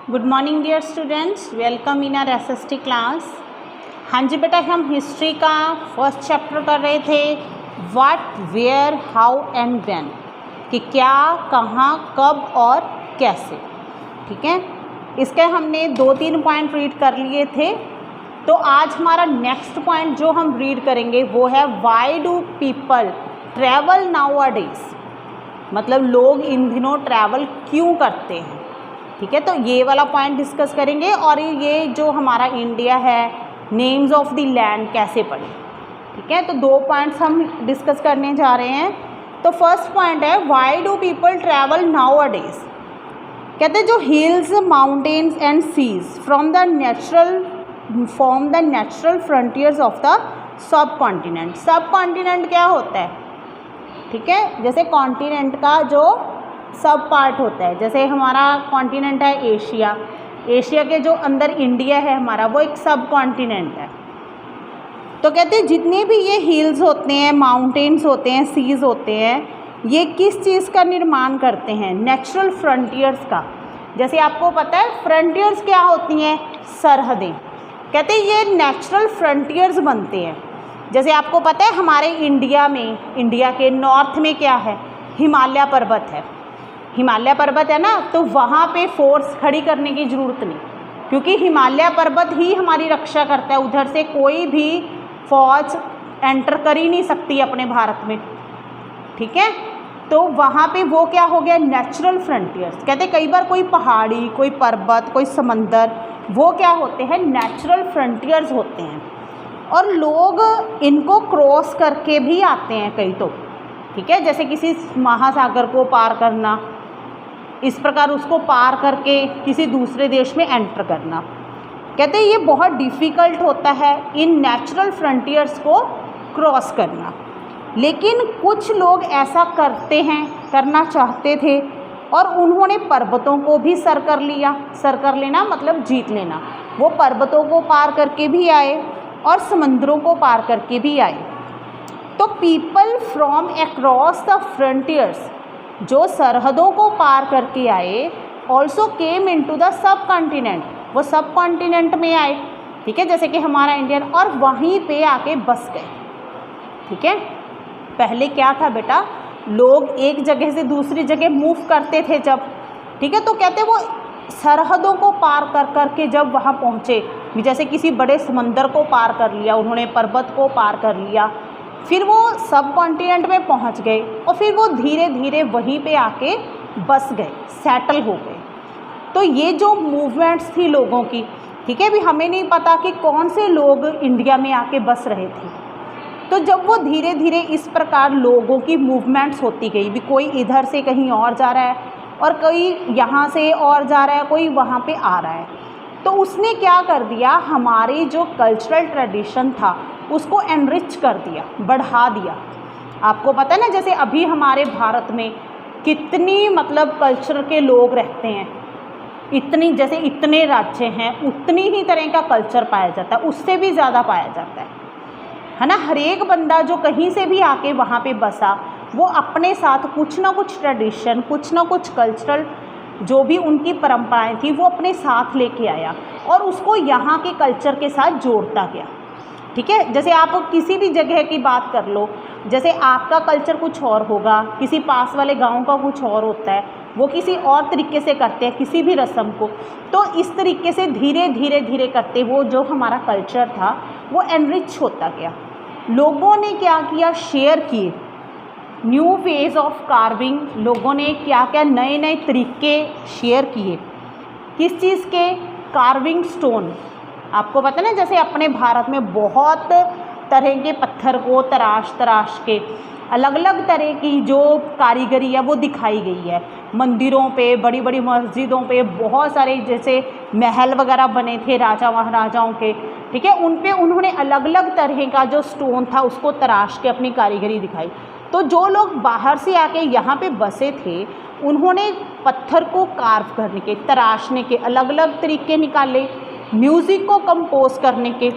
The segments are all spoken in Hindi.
Good morning dear students, welcome in our SST class. हाँ जी बेटा, हम हिस्ट्री का फर्स्ट चैप्टर कर रहे थे, what, where, how and when, कि क्या, कहाँ, कब और कैसे। ठीक है, इसके हमने 2-3 पॉइंट रीड कर लिए थे। तो आज हमारा नेक्स्ट पॉइंट जो हम रीड करेंगे वो है why do people travel now a days, मतलब लोग इन दिनों ट्रैवल क्यों करते हैं। ठीक है, तो ये वाला पॉइंट डिस्कस करेंगे और ये जो हमारा इंडिया है, नेम्स ऑफ द लैंड कैसे पढ़े। ठीक है, तो 2 पॉइंट्स हम डिस्कस करने जा रहे हैं। तो फर्स्ट पॉइंट है why do people travel nowadays. कहते हैं जो hills, mountains and seas form the natural frontiers of the subcontinent. Subcontinent क्या होता है? ठीक है, जैसे कॉन्टिनेंट का जो सब पार्ट होता है, जैसे हमारा कॉन्टिनेंट है एशिया, एशिया के जो अंदर इंडिया है हमारा, वो एक सब कॉन्टिनेंट है। तो कहते हैं जितने भी ये हिल्स होते हैं, माउंटेन्स होते हैं, सीज होते हैं, ये किस चीज़ का निर्माण करते हैं? नेचुरल फ्रंटियर्स का। जैसे आपको पता है फ्रंटियर्स क्या होती हैं? सरहदें। कहते हैं ये नेचुरल फ्रंटियर्स बनते हैं। जैसे आपको पता है हमारे इंडिया में, इंडिया के नॉर्थ में क्या है? हिमालय पर्वत है। हिमालय पर्वत है ना, तो वहाँ पे फोर्स खड़ी करने की ज़रूरत नहीं, क्योंकि हिमालय पर्वत ही हमारी रक्षा करता है। उधर से कोई भी फौज एंटर कर ही नहीं सकती अपने भारत में। ठीक है, तो वहाँ पे वो क्या हो गया? Natural frontiers. कहते कई बार कोई पहाड़ी, कोई पर्वत, कोई समंदर, वो क्या होते हैं? नेचुरल फ्रंटियर्स होते हैं। और लोग इनको क्रॉस करके भी आते हैं कई तो। ठीक है, जैसे किसी महासागर को पार करना, इस प्रकार उसको पार करके किसी दूसरे देश में एंटर करना। कहते हैं ये बहुत डिफ़िकल्ट होता है इन नेचुरल फ्रंटियर्स को क्रॉस करना। लेकिन कुछ लोग ऐसा करते हैं, करना चाहते थे, और उन्होंने पर्वतों को भी सर कर लिया। सर कर लेना मतलब जीत लेना। वो पर्वतों को पार करके भी आए और समुद्रों को पार करके भी आए। तो people from across the frontiers, जो सरहदों को पार करके आए, also came into the sub continent, वो सब कॉन्टिनेंट में आए। ठीक है, जैसे कि हमारा इंडियन, और वहीं पे आके बस गए। ठीक है, पहले क्या था बेटा, लोग एक जगह से दूसरी जगह मूव करते थे जब। ठीक है, तो कहते वो सरहदों को पार कर करके जब वहाँ पहुँचे, जैसे किसी बड़े समंदर को पार कर लिया उन्होंने, पर्वत को पार कर लिया, फिर वो सब कॉन्टिनेंट में पहुंच गए, और फिर वो धीरे धीरे वहीं पे आके बस गए, सेटल हो गए। तो ये जो मूवमेंट्स थी लोगों की, ठीक है, भी हमें नहीं पता कि कौन से लोग इंडिया में आके बस रहे थे। तो जब वो धीरे धीरे इस प्रकार लोगों की मूवमेंट्स होती गई, भी कोई इधर से कहीं और जा रहा है और कोई यहाँ से और जा रहा है, कोई वहाँ पे आ रहा है, तो उसने क्या कर दिया, हमारी जो कल्चरल ट्रेडिशन था उसको एनरिच कर दिया, बढ़ा दिया। आपको पता है ना, जैसे अभी हमारे भारत में कितनी मतलब कल्चर के लोग रहते हैं, इतनी, जैसे इतने राज्य हैं, उतनी ही तरह का कल्चर पाया जाता है, उससे भी ज़्यादा पाया जाता है ना। हर एक बंदा जो कहीं से भी आके वहाँ पे बसा, वो अपने साथ कुछ ना कुछ ट्रेडिशन, कुछ ना कुछ कल्चरल जो भी उनकी परंपराएं थी वो अपने साथ लेके आया और उसको यहाँ के कल्चर के साथ जोड़ता गया। ठीक है, जैसे आप किसी भी जगह की बात कर लो, जैसे आपका कल्चर कुछ और होगा, किसी पास वाले गांव का कुछ और होता है, वो किसी और तरीके से करते हैं किसी भी रस्म को। तो इस तरीके से धीरे धीरे धीरे करते वो जो हमारा कल्चर था वो एनरिच होता गया। लोगों ने क्या किया, शेयर किए न्यू वेज ऑफ कार्विंग। लोगों ने क्या क्या नए नए तरीके शेयर किए, किस चीज़ के? Carving stone. आपको पता है ना, जैसे अपने भारत में बहुत तरह के पत्थर को तराश तराश के अलग अलग तरह की जो कारीगरी है वो दिखाई गई है। मंदिरों पे, बड़ी बड़ी मस्जिदों पे बहुत सारे जैसे महल वगैरह बने थे राजा महाराजाओं के। ठीक है, उन पे उन्होंने अलग अलग तरह का जो स्टोन था उसको तराश के अपनी कारीगरी दिखाई। तो जो लोग बाहर से आके यहाँ पे बसे थे, उन्होंने पत्थर को कार्व करने के, तराशने के अलग अलग तरीके निकाले, म्यूज़िक को कंपोज करने के।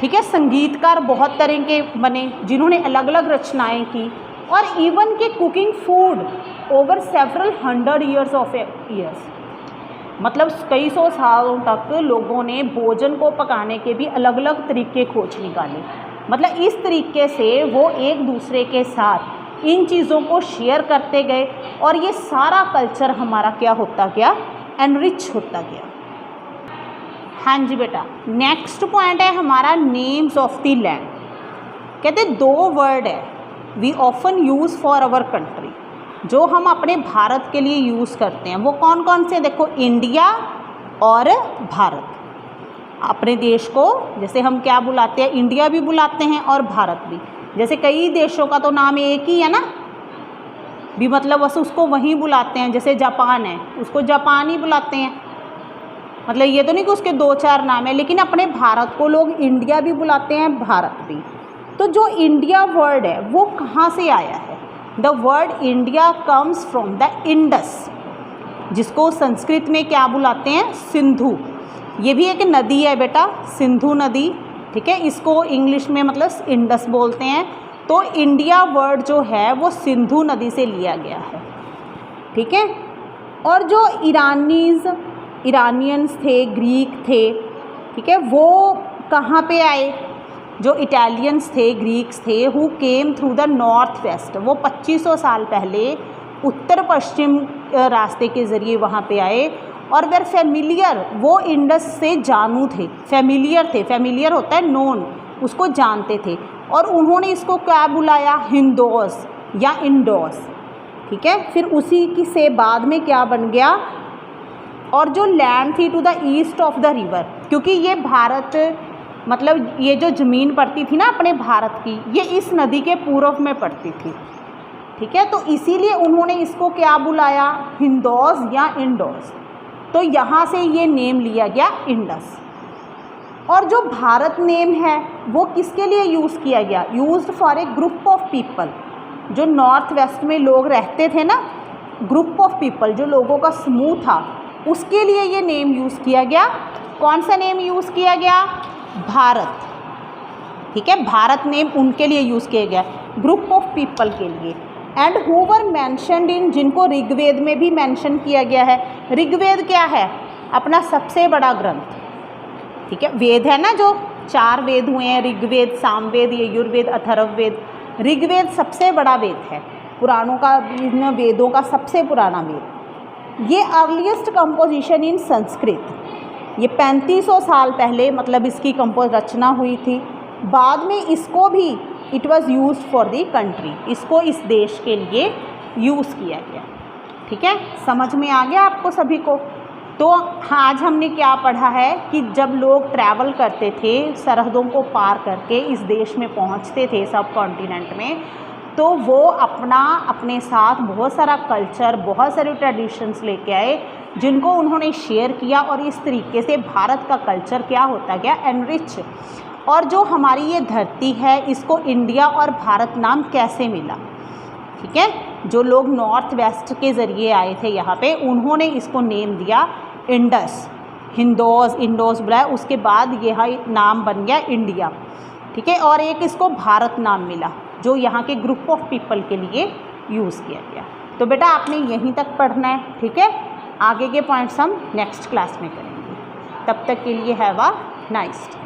ठीक है, संगीतकार बहुत तरह के बने जिन्होंने अलग अलग रचनाएं की, और इवन के cooking food over several 100 years of years. मतलब कई सौ सालों तक लोगों ने भोजन को पकाने के भी अलग अलग तरीके खोज निकाले। मतलब इस तरीके से वो एक दूसरे के साथ इन चीज़ों को शेयर करते गए और ये सारा कल्चर हमारा क्या होता गया, एनरिच होता गया। हाँ जी बेटा, नेक्स्ट पॉइंट है हमारा नेम्स ऑफ द लैंड। कहते 2 वर्ड है we often use for our country, जो हम अपने भारत के लिए यूज़ करते हैं। वो कौन कौन से, देखो इंडिया और भारत। अपने देश को जैसे हम क्या बुलाते हैं, इंडिया भी बुलाते हैं और भारत भी। जैसे कई देशों का तो नाम एक ही है ना, भी मतलब बस उसको वहीं बुलाते हैं। जैसे जापान है, उसको जापान ही बुलाते हैं। मतलब ये तो नहीं कि उसके 2-4 नाम है, लेकिन अपने भारत को लोग इंडिया भी बुलाते हैं, भारत भी। तो जो इंडिया वर्ड है वो कहाँ से आया है? The word India comes from the Indus, जिसको संस्कृत में क्या बुलाते हैं, सिंधु। ये भी एक नदी है बेटा, सिंधु नदी, ठीक है। इसको इंग्लिश में मतलब इंडस बोलते हैं। तो इंडिया वर्ड जो है वो सिंधु नदी से लिया गया है, ठीक है। और जो इरानियंस थे, ग्रीक थे, ठीक है, वो कहाँ पे आए? जो इटालियंस थे, ग्रीक्स थे, who came through the north west, वो 2500 साल पहले उत्तर पश्चिम रास्ते के ज़रिए वहाँ पे आए। और वेर फेमिलियर, वो इंडस से जानू थे, फेमिलियर थे। फेमिलियर होता है नोन, उसको जानते थे। और उन्होंने इसको क्या बुलाया, हिंदोस या इंडोस, ठीक है। फिर उसी की से बाद में क्या बन गया, और जो लैंड थी to the east of the river, क्योंकि ये भारत मतलब ये जो ज़मीन पड़ती थी ना अपने भारत की, ये इस नदी के पूर्व में पड़ती थी, ठीक है। तो इसीलिए उन्होंने इसको क्या बुलाया, हिंदोस या इंडोस। तो यहाँ से ये नेम लिया गया इंडस। और जो भारत नेम है वो किसके लिए यूज़ किया गया, used for a group of people. जो नॉर्थ वेस्ट में लोग रहते थे ना, ग्रुप ऑफ पीपल, जो लोगों का समूह था, उसके लिए ये नेम यूज़ किया गया। कौन सा नेम यूज़ किया गया, भारत, ठीक है। भारत नेम उनके लिए यूज़ किया गया, ग्रुप ऑफ पीपल के लिए। And who were mentioned in, जिनको ऋग्वेद में भी मेंशन किया गया है। ऋग्वेद क्या है, अपना सबसे बड़ा ग्रंथ, ठीक है। वेद है ना, जो 4 वेद हुए हैं, ऋग्वेद, सामवेद, यजुर्वेद, अथर्ववेद। ऋग्वेद सबसे बड़ा वेद है, पुराणों का, इन वेदों का सबसे पुराना वेद। ये अर्लीस्ट कंपोजिशन इन संस्कृत, ये 3500 साल पहले मतलब इसकी रचना हुई थी। बाद में इसको भी it was use for the country, इसको इस देश के लिए यूज़ किया गया, ठीक है। समझ में आ गया आपको सभी को? तो आज हमने क्या पढ़ा है कि जब लोग ट्रैवल करते थे, सरहदों को पार करके इस देश में पहुंचते थे, सब कॉन्टिनेंट में, तो वो अपने साथ बहुत सारा कल्चर, बहुत सारे ट्रेडिशंस लेके आए, जिनको उन्होंने शेयर किया। और इस तरीके से भारत का कल्चर क्या होता गया, एनरिच। और जो हमारी ये धरती है, इसको इंडिया और भारत नाम कैसे मिला, ठीक है। जो लोग नॉर्थ वेस्ट के ज़रिए आए थे यहाँ पे, उन्होंने इसको नेम दिया इंडस, हिंदोस, इंडोस बुलाया, उसके बाद यह नाम बन गया इंडिया, ठीक है। और एक इसको भारत नाम मिला, जो यहाँ के ग्रुप ऑफ पीपल के लिए यूज़ किया गया। तो बेटा आपने यहीं तक पढ़ना है, ठीक है। आगे के पॉइंट्स हम नेक्स्ट क्लास में करेंगे। तब तक के लिए हैव अ नाइस डे।